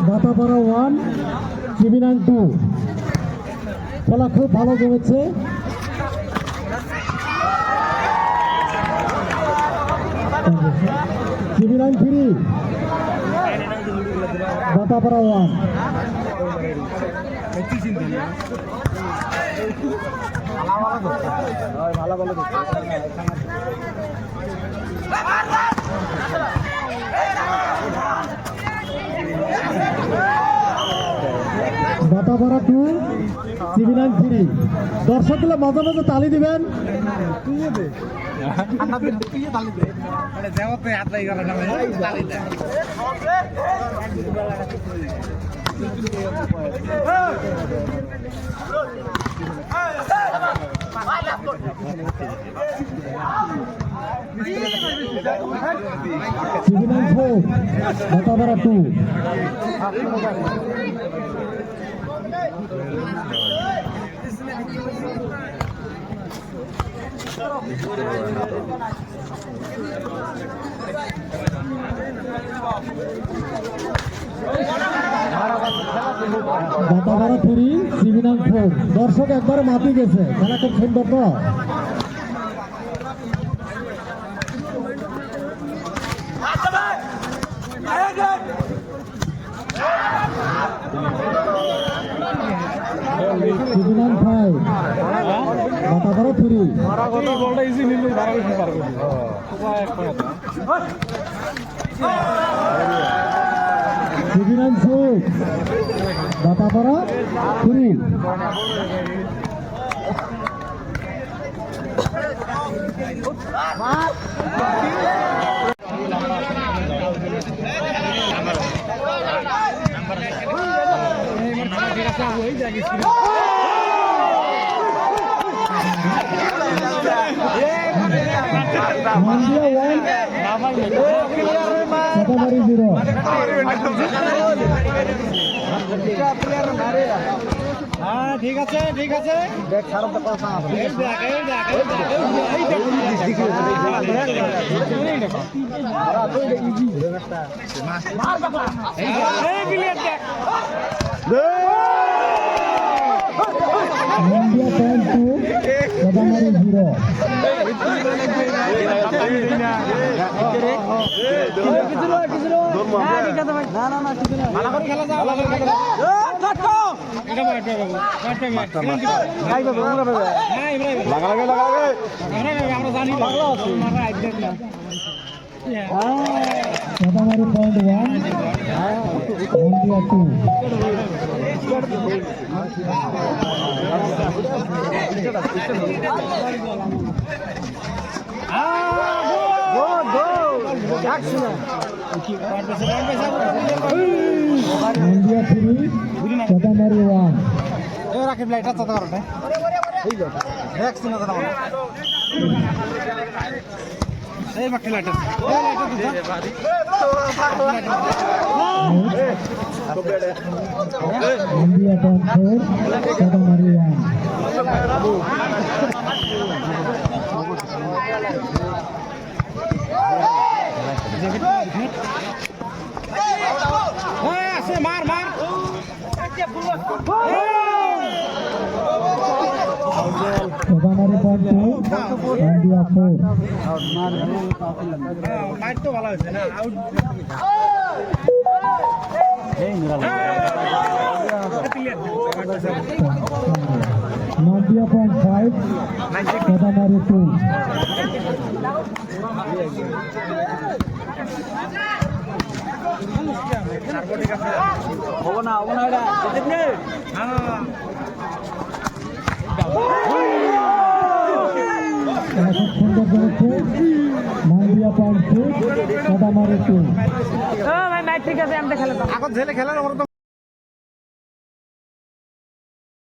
বাতাপাড়া 1 চিবিনাং 2 খেলা খুব ভালো জমেছে। চিবিনাং 3 বাতাপাড়া 1 বাতাপাড়া 2 চিবিনাং 3 দর্শকগুলো মাঝে মাঝে তালি দিবেন। চিবিনাং 4 বাতাপাড়া 2 বাতাপাড়া 3 চিবিনাং 4 দর্শক একবারে মাতি গেছে। খেলা খুব সুন্দর তো। চিবিনাং 5 বাতাপাড়া 3 চিবিনাং 6 বাতাপাড়া 3 Mandia 1 Satamari 0 হ্যাঁ ঠিক আছে ঠিক আছে দেখ খারাপ তো কথা আছে এই দেখ আরে তুই ইজি মার বাবা এই বিলিয়ন দেখ Mandia 2 Satamari 0 Satamari point 1 Mandia 2 Mandia 3 Satamari 1 Rakib লাইটটা চাতা করো না এই যা নেক্সট না দাও এই মাকে লাইটটা Mandia point 4 Satamari 1 মার মার Satamari point 2 Mandia 4 মার তো ভালো হয়েছে না আউট Mandia point 5 Satamari 2 হবো না এটা পর্যায়ে হচ্ছে মান্ডিয়া পয়েন্ট 6 কাটামারি 2। ও ভাই ম্যাচ ঠিক আছে আমি খেলে এখন ছেলে খেলার